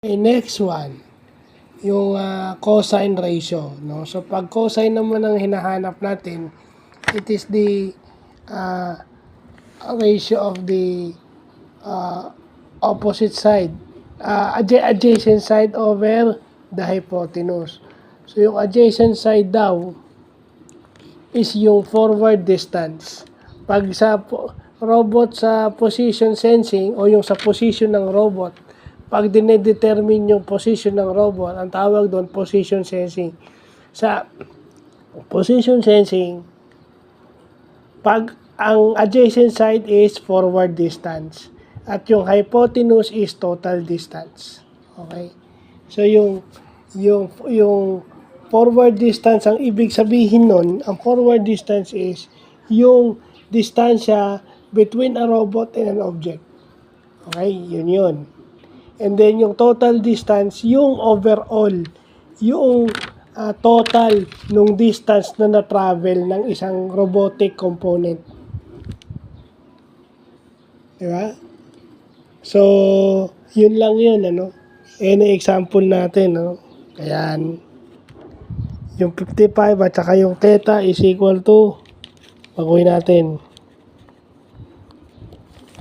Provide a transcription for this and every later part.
Okay, next one, yung cosine ratio, no? So pag cosine naman ang hinahanap natin, it is the ratio of the opposite side, adjacent side over the hypotenuse. So yung adjacent side daw is yung forward distance. Pag sa robot sa position sensing o yung sa position ng robot, pag dinedetermine yung position ng robot, ang tawag doon position sensing. Sa position sensing, pag ang adjacent side is forward distance at yung hypotenuse is total distance. Okay? So yung forward distance, ang ibig sabihin nun, ang forward distance is yung distansya between a robot and an object. Okay? Yun. And then yung total distance, yung overall, yung total nung distance na na-travel ng isang robotic component. Diba? So, yun lang yun, ano? Any example natin, no? Ayan. Yung 55 at saka yung theta is equal to, baguhin natin.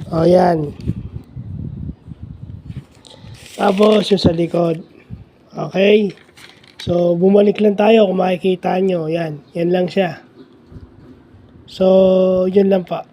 O, yan. Tapos, yung sa likod. Okay? So, bumalik lang tayo kung makikita nyo. Yan. Yan lang siya. So, yun lang pa.